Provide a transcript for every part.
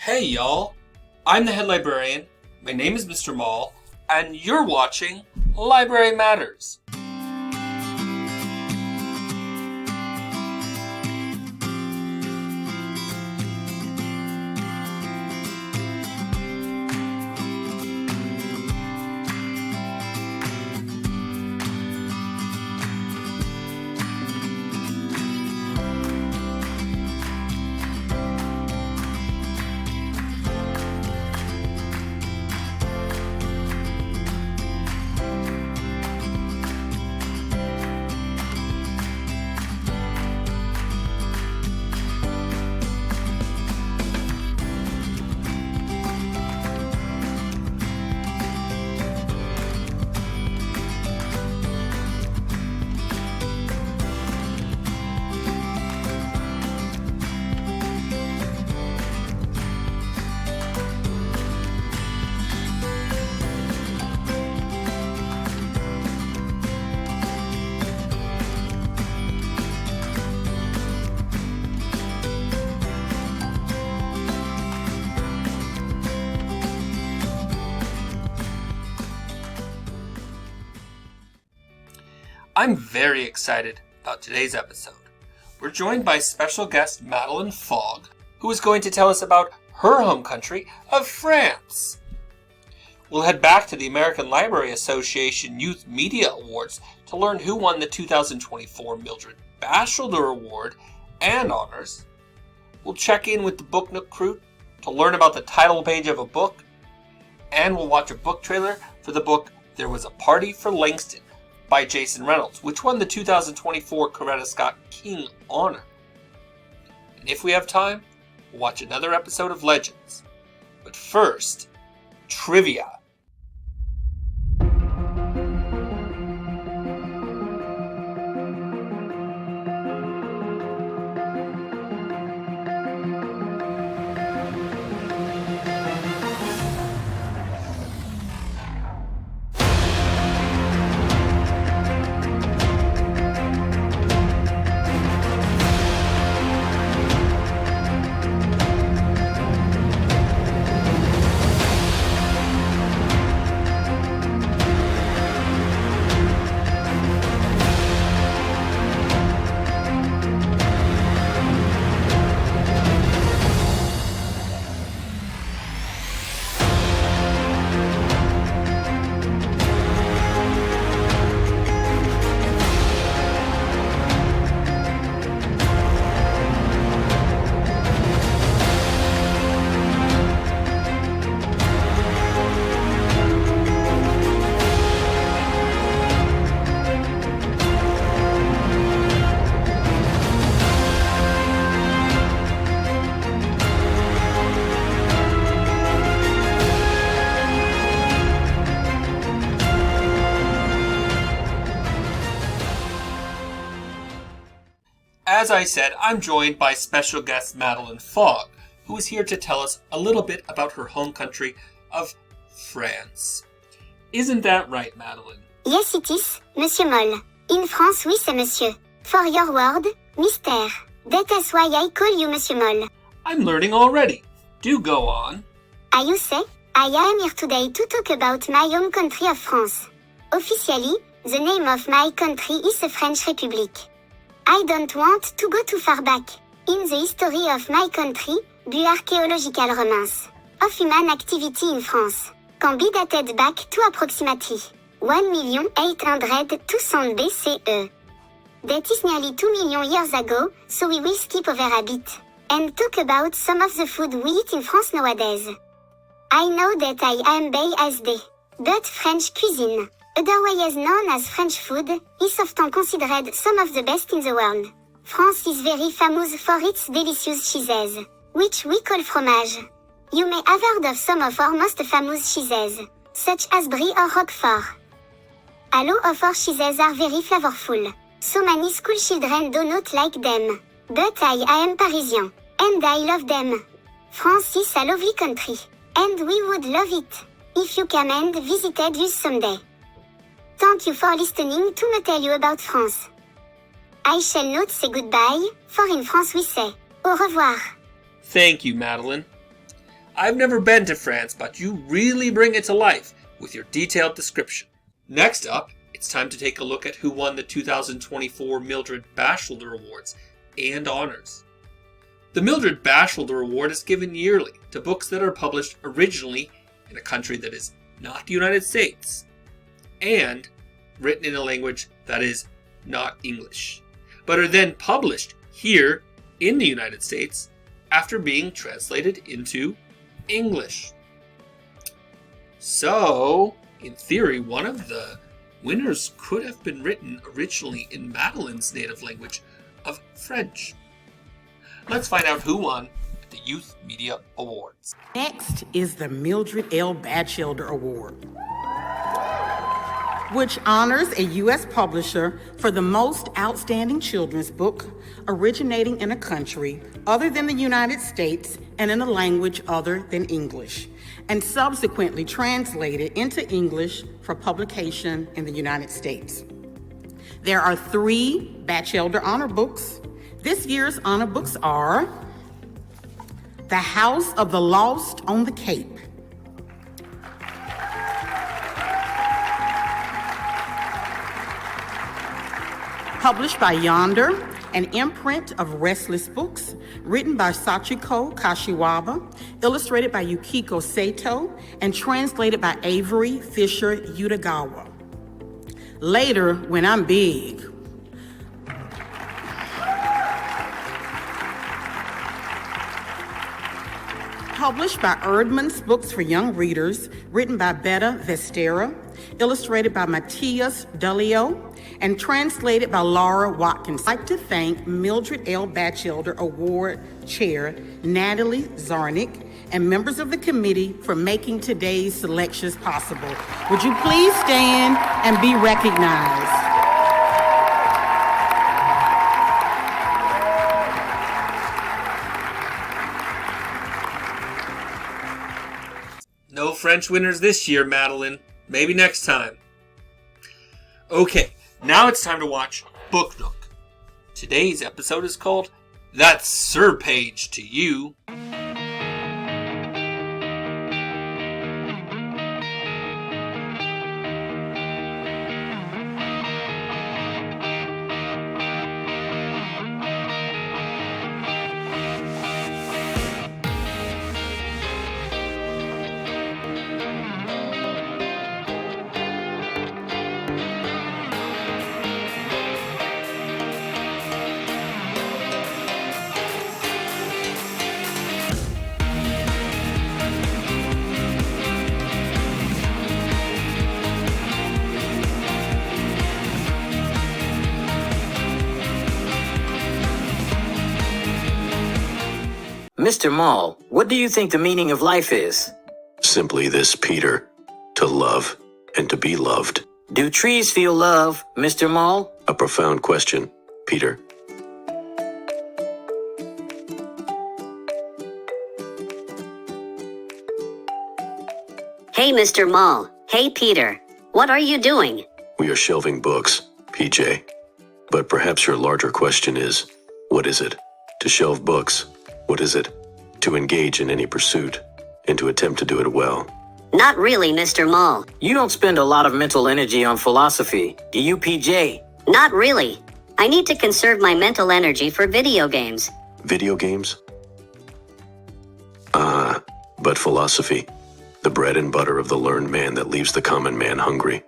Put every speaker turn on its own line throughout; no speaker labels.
Hey y'all, I'm the head librarian, my name is Mr. Mall, and you're watching Library Matters. I'm very excited about today's episode. We're joined by special guest Madeline Fogg, who is going to tell us about her home country of France. We'll head back to the American Library Association Youth Media Awards to learn who won the 2024 Mildred Batchelder Award and Honors. We'll check in with the Book Nook crew to learn about the title page of a book, and we'll watch a book trailer for the book There Was a Party for Langston by Jason Reynolds, which won the 2024 Coretta Scott King Honor. And if we have time, we'll watch another episode of Legends. But first, trivia. As I said, I'm joined by special guest Madeline Fogg, who is here to tell us a little bit about her home country of France. Isn't that right, Madeline?
Yes, it is, Monsieur Moll. In France, oui, c'est Monsieur. For your word, Mystère. That is why I call you Monsieur Moll.
I'm learning already. Do go on.
You say, I am here today to talk about my home country of France. Officially, the name of my country is the French Republic. I don't want to go too far back in the history of my country, but archaeological remains of human activity in France can be dated back to approximately 1,800,200 BCE. That is nearly 2 million years ago, so we will skip over a bit and talk about some of the food we eat in France nowadays. I know that I am biased, but French cuisine, otherwise known as French food, is often considered some of the best in the world. France is very famous for its delicious cheeses, which we call fromage. You may have heard of some of our most famous cheeses, such as Brie or Roquefort. All of our cheeses are very flavorful, so many school children do not like them. But I am Parisian, and I love them. France is a lovely country, and we would love it if you come and visited us someday. Thank you for listening to me tell you about France. I shall not say goodbye, for in France we say au revoir.
Thank you, Madeline. I've never been to France, but you really bring it to life with your detailed description. Next up, it's time to take a look at who won the 2024 Mildred Batchelder Awards and Honors. The Mildred Batchelder Award is given yearly to books that are published originally in a country that is not the United States and written in a language that is not English, but are then published here in the United States after being translated into English. So, in theory, one of the winners could have been written originally in Madeline's native language of French. Let's find out who won at the Youth Media Awards.
Next is the Mildred L. Batchelder Award, which honors a U.S. publisher for the most outstanding children's book originating in a country other than the United States and in a language other than English, and subsequently translated into English for publication in the United States. There are 3 Batchelder Honor Books. This year's honor books are The House of the Lost on the Cape, published by Yonder, an imprint of Restless Books, written by Sachiko Kashiwaba, illustrated by Yukiko Sato, and translated by Avery Fisher Utagawa. Later, When I'm Big, published by Erdmann's Books for Young Readers, written by Betta Vestera, illustrated by Matthias Dullio, and translated by Laura Watkins. I'd like to thank Mildred L. Batchelder Award Chair Natalie Zarnick and members of the committee for making today's selections possible. Would you please stand and be recognized?
No French winners this year, Madeline. Maybe next time. Okay, now it's time to watch Book Nook. Today's episode is called That's Sir Page to You.
Mr. Mall, what do you think the meaning of life is?
Simply this, Peter. To love and to be loved.
Do trees feel love, Mr. Mall?
A profound question, Peter.
Hey, Mr. Mall. Hey, Peter. What are you doing?
We are shelving books, PJ. But perhaps your larger question is, what is it? To shelve books. What is it? To engage in any pursuit, and to attempt to do it well.
Not really, Mr. Mall.
You don't spend a lot of mental energy on philosophy, do you, PJ?
Not really. I need to conserve my mental energy for video games.
Video games? But philosophy, the bread and butter of the learned man that leaves the common man hungry.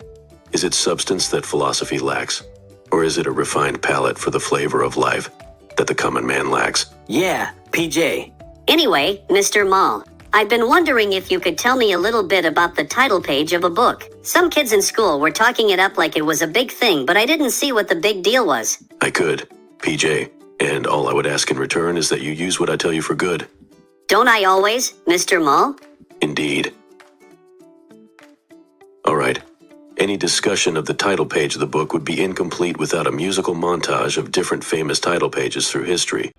Is it substance that philosophy lacks? Or is it a refined palate for the flavor of life that the common man lacks?
Yeah, PJ.
Anyway, Mr. Mall, I've been wondering if you could tell me a little bit about the title page of a book. Some kids in school were talking it up like it was a big thing, but I didn't see what the big deal was.
I could, PJ, and all I would ask in return is that you use what I tell you for good.
Don't I always, Mr. Mall?
Indeed. All right. Any discussion of the title page of the book would be incomplete without a musical montage of different famous title pages through history.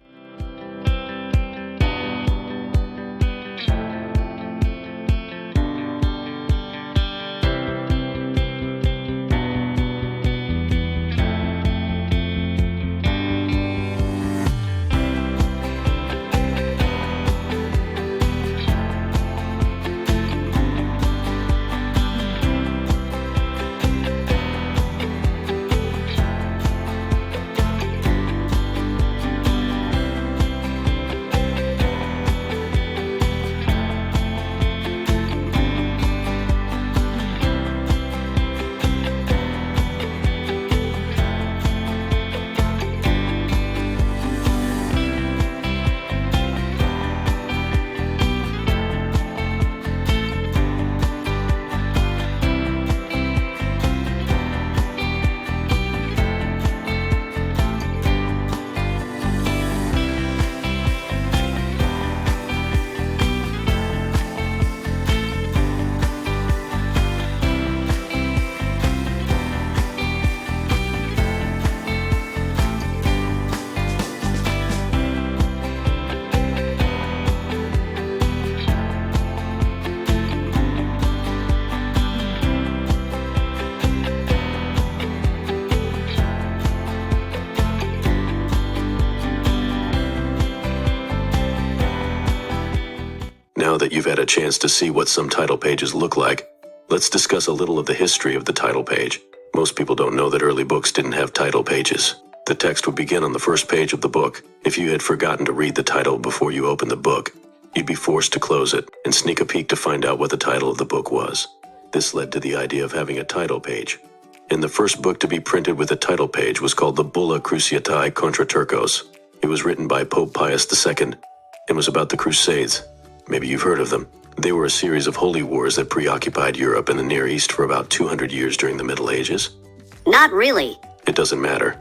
Now that you've had a chance to see what some title pages look like, let's discuss a little of the history of the title page. Most people don't know that early books didn't have title pages. The text would begin on the first page of the book. If you had forgotten to read the title before you opened the book, you'd be forced to close it and sneak a peek to find out what the title of the book was. This led to the idea of having a title page. And the first book to be printed with a title page was called the Bulla Cruciatae contra Turcos. It was written by Pope Pius II and was about the Crusades. Maybe you've heard of them. They were a series of holy wars that preoccupied Europe and the Near East for about 200 years during the Middle Ages.
Not really.
It doesn't matter.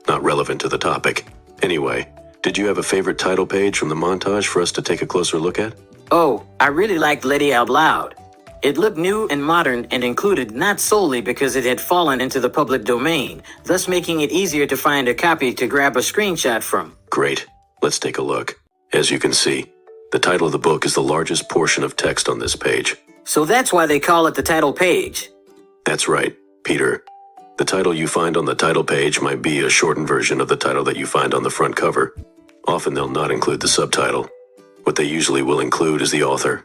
Not relevant to the topic. Anyway, did you have a favorite title page from the montage for us to take a closer look at?
Oh, I really liked Lady Out Loud. It looked new and modern and included not solely because it had fallen into the public domain, thus making it easier to find a copy to grab a screenshot from.
Great. Let's take a look. As you can see, the title of the book is the largest portion of text on this page.
So that's why they call it the title page.
That's right, Peter. The title you find on the title page might be a shortened version of the title that you find on the front cover. Often they'll not include the subtitle. What they usually will include is the author.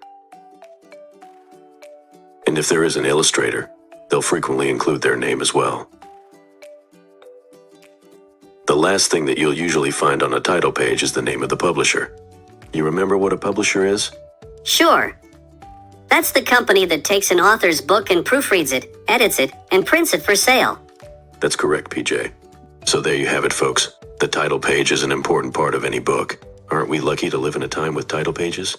And if there is an illustrator, they'll frequently include their name as well. The last thing that you'll usually find on a title page is the name of the publisher. You remember what a publisher is?
Sure. That's the company that takes an author's book and proofreads it, edits it, and prints it for sale.
That's correct, PJ. So there you have it, folks. The title page is an important part of any book. Aren't we lucky to live in a time with title pages?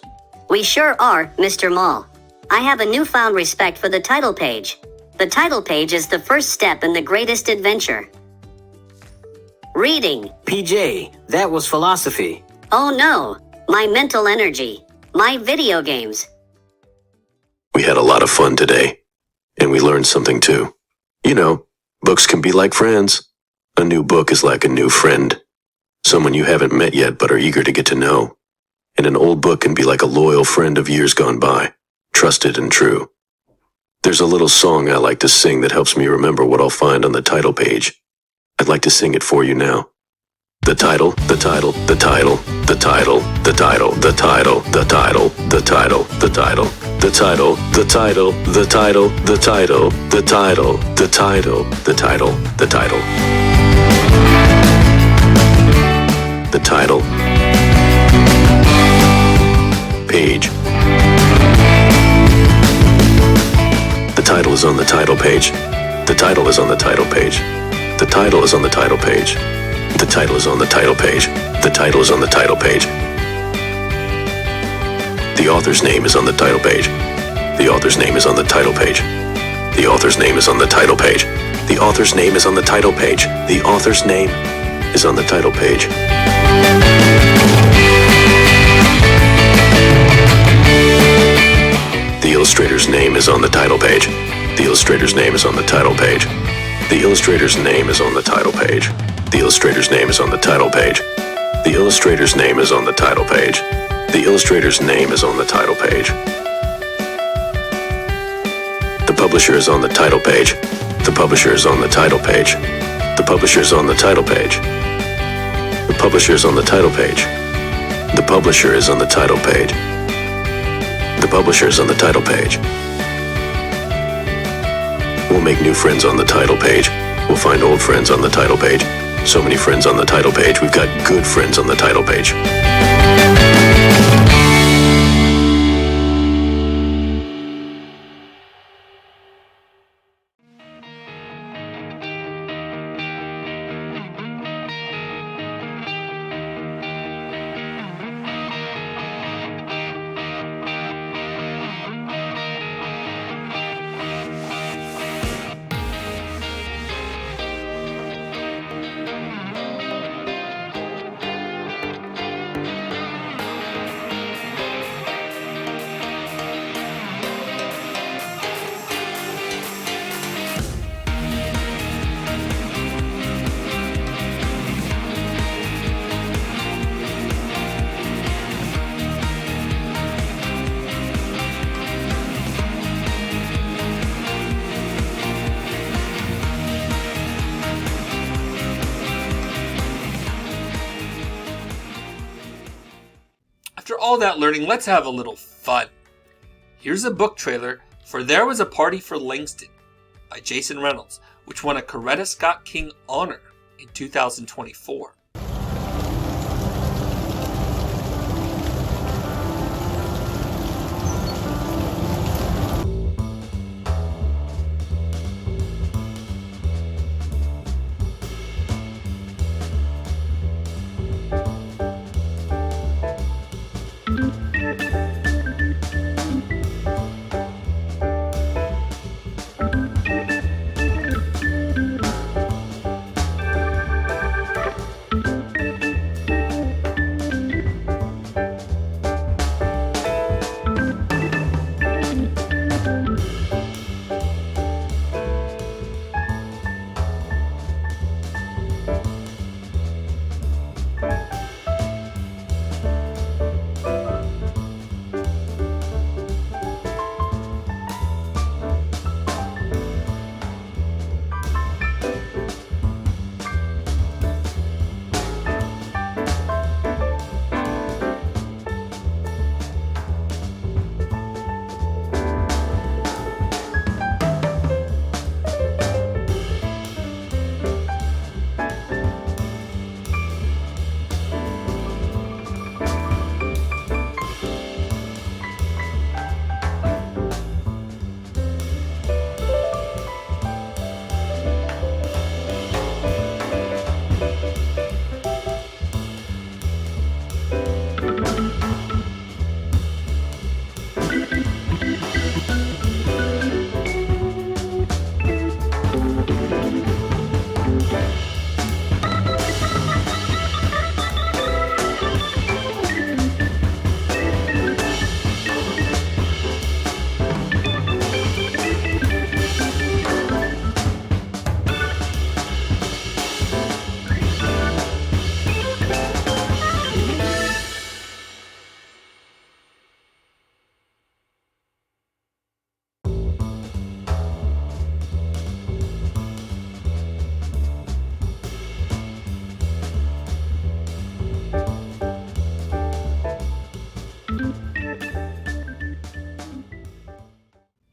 We sure are, Mr. Mall. I have a newfound respect for the title page. The title page is the first step in the greatest adventure. Reading.
PJ, that was philosophy.
Oh no, my mental energy. My video games.
We had a lot of fun today, and we learned something too. You know, books can be like friends. A new book is like a new friend. Someone you haven't met yet but are eager to get to know. And an old book can be like a loyal friend of years gone by, trusted and true. There's a little song I like to sing that helps me remember what I'll find on the title page. I'd like to sing it for you now. The title, the title, the title, the title, the title, the title, the title, the title, the title, the title, the title, the title, the title, the title, the title, the title, the title. The title. Page. The title is on the title page. The title is on the title page. The title is on the title page. The title is on the title page. The title is on the title page. The author's name is on the title page. The author's name is on the title page. The author's name is on the title page. The author's name is on the title page. The author's name is on the title page. The illustrator's name is on the title page. The illustrator's name is on the title page. The illustrator's name is on the title page. The illustrator's name is on the title page. The illustrator's name is on the title page. The illustrator's name is on the title page. The publisher is on the title page. The publisher is on the title page. The publisher is on the title page. The publisher is on the title page. The publisher is on the title page. The publisher is on the title page. We'll make new friends on the title page. We'll find old friends on the title page. So many friends on the title page. We've got good friends on the title page.
all that learning, let's have a little fun. Here's a book trailer for There Was a Party for Langston by Jason Reynolds, which won a Coretta Scott King honor in 2024.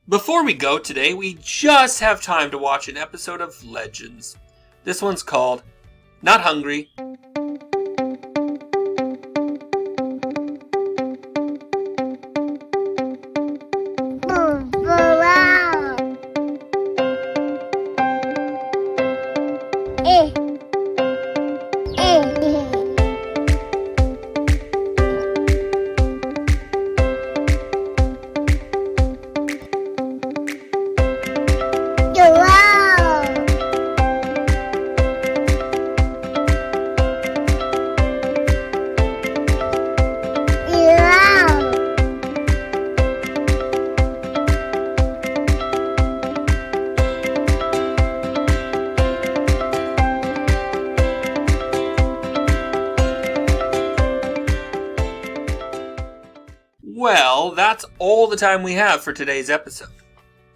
Before we go today, we just have time to watch an episode of Legends. This one's called Not Hungry. Well, that's all the time we have for today's episode.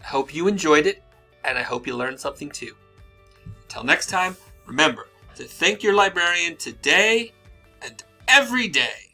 I hope you enjoyed it, and I hope you learned something too. Until next time, remember to thank your librarian today and every day.